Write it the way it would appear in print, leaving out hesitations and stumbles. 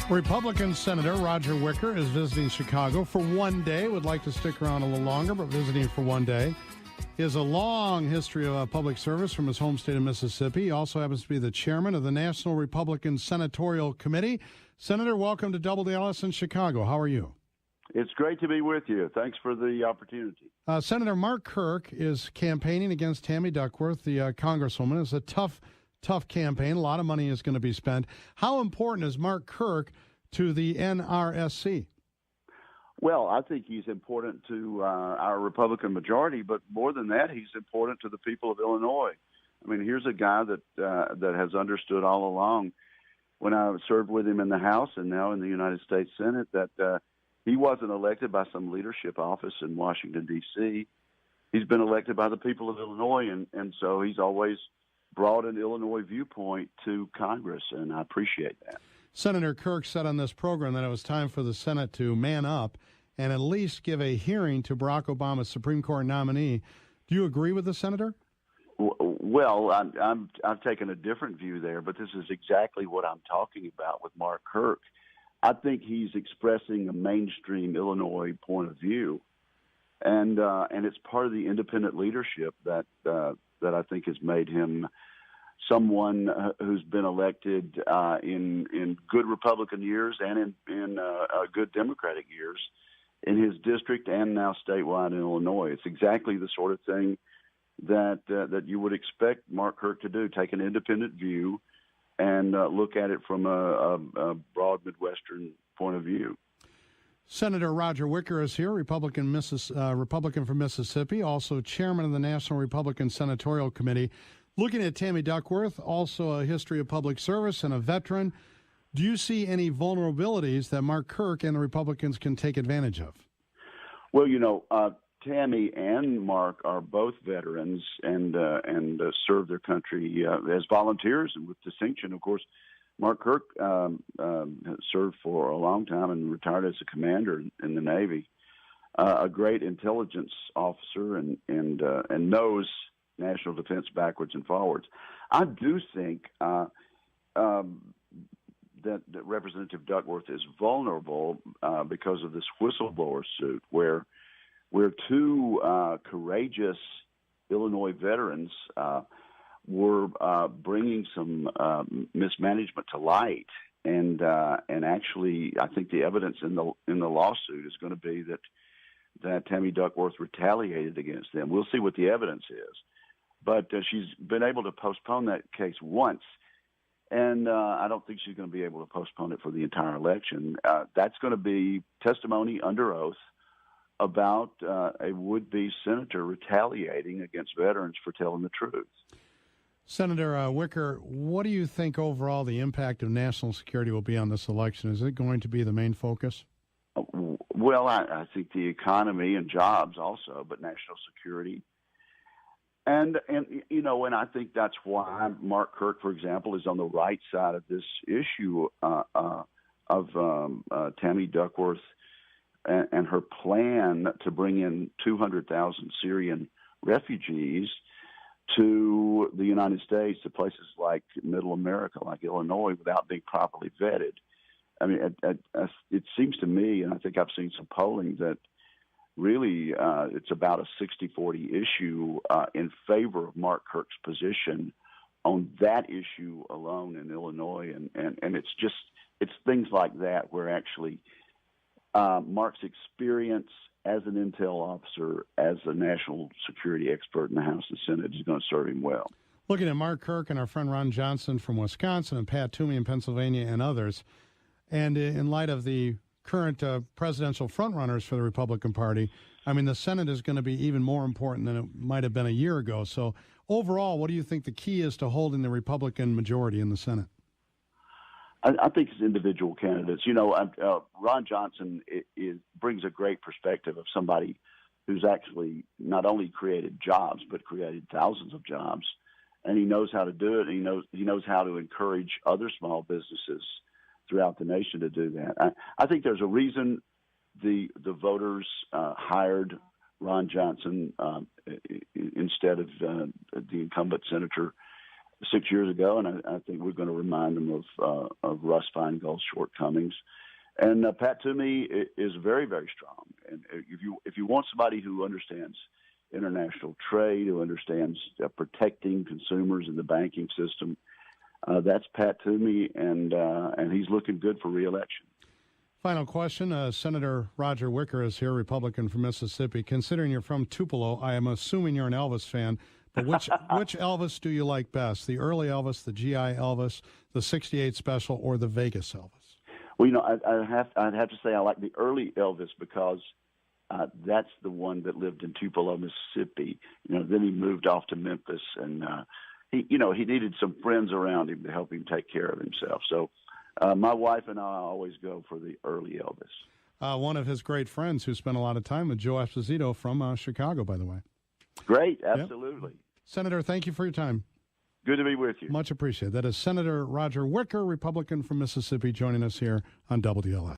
Republican Senator Roger Wicker is visiting Chicago for one day. Would like to stick around a little longer, but visiting for one day. He has a long history of public service from his home state of Mississippi. He also happens to be the chairman of the National Republican Senatorial Committee. Senator, welcome to WLS in Chicago. How are you? It's great to be with you. Thanks for the opportunity. Senator Mark Kirk is campaigning against Tammy Duckworth, the congresswoman. It's a tough campaign. A lot of money is going to be spent. How important is Mark Kirk to the NRSC? Well, I think he's important to our Republican majority, but more than that, he's important to the people of Illinois. I mean, here's a guy that has understood all along, when I served with him in the House and now in the United States Senate, that he wasn't elected by some leadership office in Washington, D.C. He's been elected by the people of Illinois, and so he's always brought an Illinois viewpoint to Congress, and I appreciate that. Senator Kirk said on this program that it was time for the Senate to man up and at least give a hearing to Barack Obama's Supreme Court nominee. Do you agree with the senator? Well, I've taken a different view there, but this is exactly what I'm talking about with Mark Kirk. I think he's expressing a mainstream Illinois point of view, and it's part of the independent leadership that I think has made him someone who's been elected in good Republican years and in good Democratic years in his district and now statewide in Illinois. It's exactly the sort of thing that you would expect Mark Kirk to do: take an independent view and look at it from a broad Midwestern point of view. Senator Roger Wicker is here, Republican from Mississippi, also chairman of the National Republican Senatorial Committee. Looking at Tammy Duckworth, also a history of public service and a veteran, do you see any vulnerabilities that Mark Kirk and the Republicans can take advantage of? Well, Tammy and Mark are both veterans and serve their country as volunteers and with distinction. Of course, Mark Kirk served for a long time and retired as a commander in the Navy. A great intelligence officer and knows national defense backwards and forwards. I do think that Representative Duckworth is vulnerable because of this whistleblower suit, where two courageous Illinois veterans were bringing some mismanagement to light, and actually, I think the evidence in the lawsuit is going to be that Tammy Duckworth retaliated against them. We'll see what the evidence is, but she's been able to postpone that case once, and I don't think she's going to be able to postpone it for the entire election. That's going to be testimony under oath about a would-be senator retaliating against veterans for telling the truth. Senator Wicker, what do you think overall the impact of national security will be on this election? Is it going to be the main focus? Well, I think the economy and jobs also, but national security. And I think that's why Mark Kirk, for example, is on the right side of this issue of Tammy Duckworth and her plan to bring in 200,000 Syrian refugees to the United States, to places like Middle America, like Illinois, without being properly vetted. I mean, it seems to me, and I think I've seen some polling, that really it's about a 60-40 issue in favor of Mark Kirk's position on that issue alone in Illinois. And it's things like that where actually Mark's experience as an intel officer, as a national security expert in the House and Senate, is going to serve him well. Looking at Mark Kirk and our friend Ron Johnson from Wisconsin and Pat Toomey in Pennsylvania and others, and in light of the current presidential frontrunners for the Republican Party, I mean, the Senate is going to be even more important than it might have been a year ago. So overall, what do you think the key is to holding the Republican majority in the Senate? I think it's individual candidates. Ron Johnson brings a great perspective of somebody who's actually not only created jobs, but created thousands of jobs. And he knows how to do it. And he knows how to encourage other small businesses throughout the nation to do that. I think there's a reason the voters hired Ron Johnson instead of the incumbent senator 6 years ago, and I think we're going to remind them of Russ Feingold's shortcomings. And Pat Toomey is very, very strong. And if you want somebody who understands international trade, who understands protecting consumers in the banking system, that's Pat Toomey, and he's looking good for re-election. Final question. Senator Roger Wicker is here, Republican from Mississippi. Considering you're from Tupelo, I am assuming you're an Elvis fan. But which Elvis do you like best? The early Elvis, the GI Elvis, the 68 special, or the Vegas Elvis? Well, I'd have to say I like the early Elvis because that's the one that lived in Tupelo, Mississippi. Then he moved off to Memphis, and he needed some friends around him to help him take care of himself. So my wife and I always go for the early Elvis. One of his great friends who spent a lot of time with Joe Esposito from Chicago, by the way. Great, absolutely. Yep. Senator, thank you for your time. Good to be with you. Much appreciated. That is Senator Roger Wicker, Republican from Mississippi, joining us here on WLS.